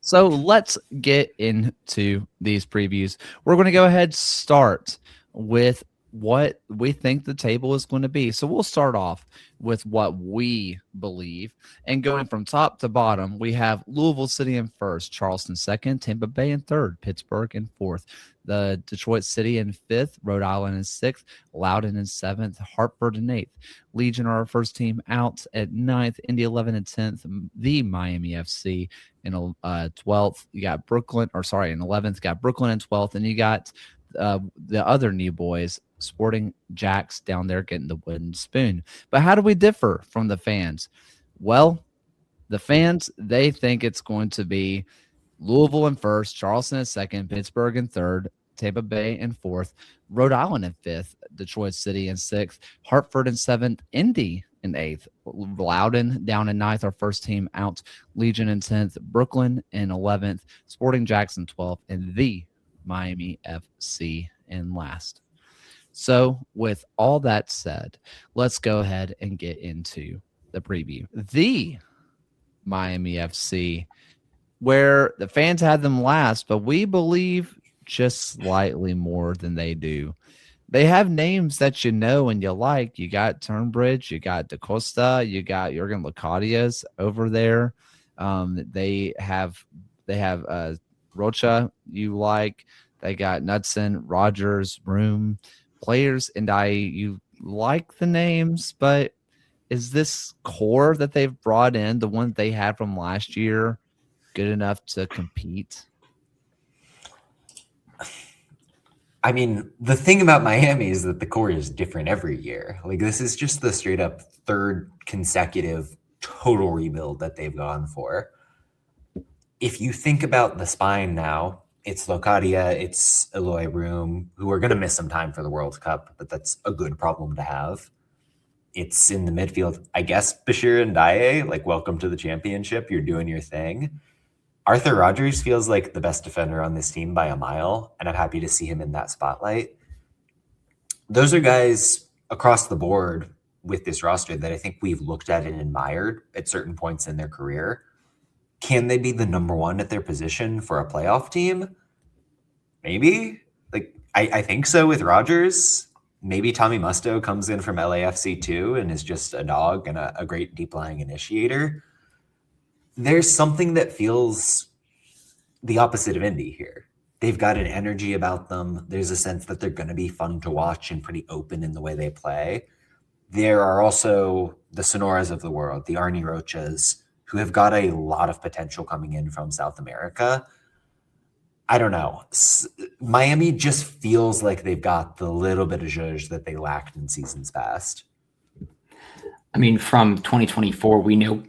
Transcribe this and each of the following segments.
So let's get into these previews. We're going to go ahead start with what we think the table is going to be. So we'll start off with what we believe. And going from top to bottom, we have Louisville City in first, Charleston second, Tampa Bay in third, Pittsburgh in fourth, the Detroit City in fifth, Rhode Island in sixth, Loudoun in seventh, Hartford in eighth, Legion are our first team out at ninth, Indy 11 and 10th, the Miami FC in 12th. You got Brooklyn, or sorry, in 11th, got Brooklyn in 12th, and you got the other new boys, Sporting Jacks, down there getting the wooden spoon. But how do we differ from the fans? Well, the fans, they think it's going to be Louisville in first, Charleston in second, Pittsburgh in third, Tampa Bay in fourth, Rhode Island in fifth, Detroit City in sixth, Hartford in seventh, Indy in eighth, Loudoun down in ninth, our first team out, Legion in 10th, Brooklyn in 11th, Sporting Jackson 12th, and the Miami FC in last. So, with all that said, let's go ahead and get into the preview. The Miami FC, where the fans had them last, but we believe just slightly more than they do. They have names that you know and you like. You got Turnbridge, you got DaCosta, you got Jurgen Lacadias over there. They have Rocha you like. They got Knudsen, Rogers, Room, players, and you like the names, but is this core that they've brought in, the one they had from last year, good enough to compete? I mean, the thing about Miami is that the core is different every year. Like, this is just the straight up third consecutive total rebuild that they've gone for. If you think about the spine now, it's Locadia, it's Eloy Room, who are going to miss some time for the World Cup, but that's a good problem to have. It's in the midfield, I guess, Bashir and Daye, like, welcome to the championship. You're doing your thing. Arthur Rogers feels like the best defender on this team by a mile, and I'm happy to see him in that spotlight. Those are guys across the board with this roster that I think we've looked at and admired at certain points in their career. Can they be the number one at their position for a playoff team? Maybe. Like, I think so with Rogers. Maybe Tommy Musto comes in from LAFC too and is just a dog and a great deep lying initiator. There's something that feels the opposite of Indy here. They've got an energy about them. There's a sense that they're going to be fun to watch and pretty open in the way they play. There are also the Sonoras of the world, the Arnie Rochas, who have got a lot of potential coming in from South America. I don't know. Miami just feels like they've got the little bit of zhuzh that they lacked in seasons past. I mean, from 2024, we know,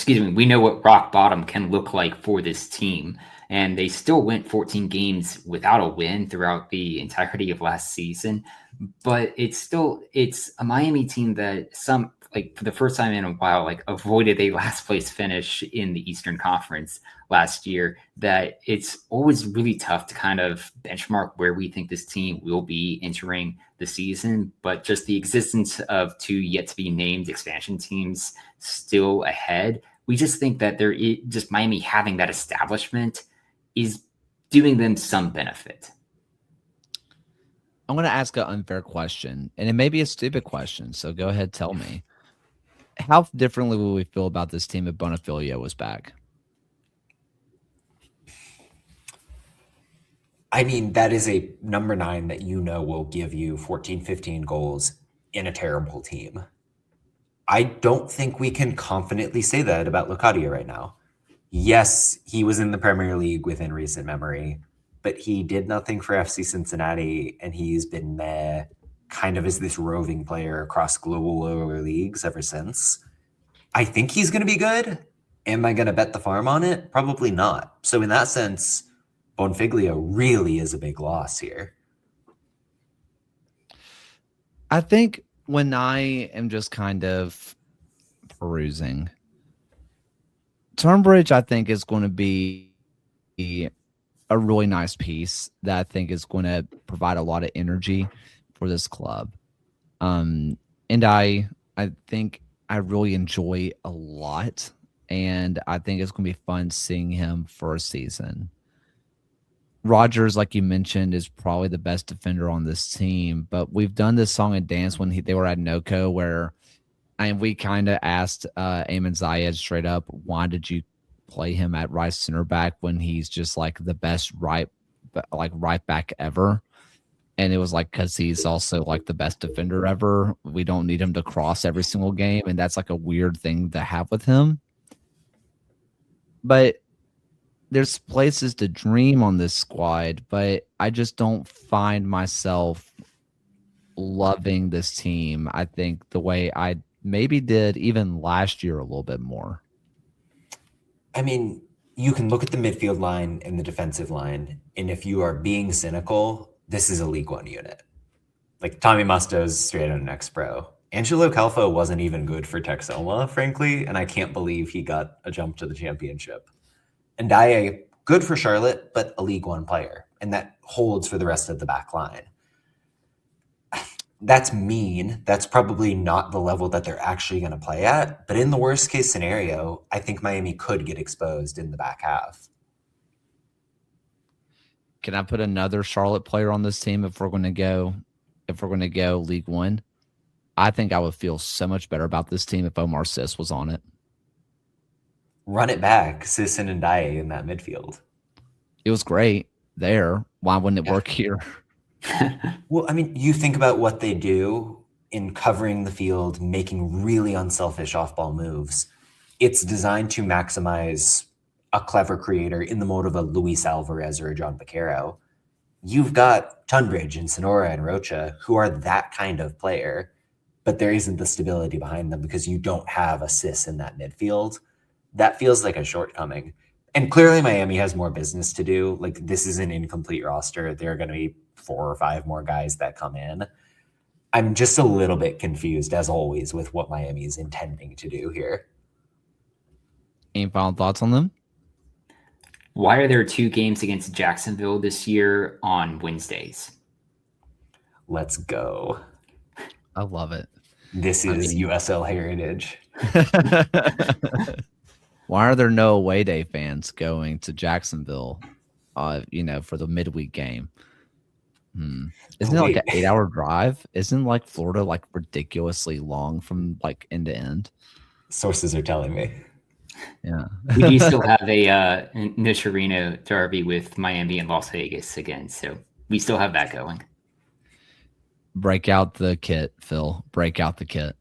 we know what rock bottom can look like for this team. And they still went 14 games without a win throughout the entirety of last season. But it's a Miami team that for the first time in a while, avoided a last place finish in the Eastern Conference last year, that it's always really tough to kind of benchmark where we think this team will be entering the season. But just the existence of two yet to be named expansion teams still ahead, we just think that just Miami having that establishment is doing them some benefit. I'm going to ask an unfair question, and it may be a stupid question, so go ahead, tell me. How differently will we feel about this team if Bonifilio was back? I mean, that is a number 9 that will give you 14, 15 goals in a terrible team. I don't think we can confidently say that about Locadia right now. Yes, he was in the Premier League within recent memory, but he did nothing for FC Cincinnati, and he's been kind of as this roving player across global lower leagues ever since. I think he's going to be good. Am I going to bet the farm on it? Probably not. So in that sense, Bonfiglio really is a big loss here. I think when I am just kind of perusing, Turnbridge, I think, is going to be a really nice piece that I think is going to provide a lot of energy for this club. And I think I really enjoy a lot and I think it's going to be fun seeing him for a season. Rogers, like you mentioned, is probably the best defender on this team, but we've done this song and dance when they were at NOCO where we kind of asked Eamon Zayed straight up, why did you play him at right center back when he's just like the best right back ever? And it was like, because he's also like the best defender ever. We don't need him to cross every single game, and that's like a weird thing to have with him. But there's places to dream on this squad, but I just don't find myself loving this team. I think the way I maybe did even last year a little bit more. I mean, you can look at the midfield line and the defensive line, and if you are being cynical, this is a League One unit. Like Tommy Musto's straight on next pro. Angelo Calfo wasn't even good for Texoma, frankly, and I can't believe he got a jump to the championship. And Ndaye, good for Charlotte, but a League One player, and that holds for the rest of the back line. That's mean. That's probably not the level that they're actually going to play at. But in the worst case scenario, I think Miami could get exposed in the back half. Can I put another Charlotte player on this team if we're going to go League One? I think I would feel so much better about this team if Omar Sis was on it. Run it back, Sis and Ndaye in that midfield. It was great there. Why wouldn't it work here? Well, I mean, you think about what they do in covering the field, making really unselfish off-ball moves. It's designed to maximize a clever creator in the mode of a Luis Alvarez or a John Vaquero. You've got Tunbridge and Sonora and Rocha who are that kind of player, but there isn't the stability behind them because you don't have a Sis in that midfield. That feels like a shortcoming. And clearly Miami has more business to do. Like, this is an incomplete roster. There are going to be 4 or 5 more guys that come in. I'm just a little bit confused, as always, with what Miami is intending to do here. Any final thoughts on them? Why are there 2 games against Jacksonville this year on Wednesdays? Let's go. I love it. This is USL heritage. Why are there no away day fans going to Jacksonville, for the midweek game? Isn't it like an 8-hour drive? Isn't like Florida like ridiculously long from like end to end? Sources are telling me. Yeah. We do still have a Nocerino derby with Miami and Las Vegas again, so we still have that going. Break out the kit, Phil. Break out the kit.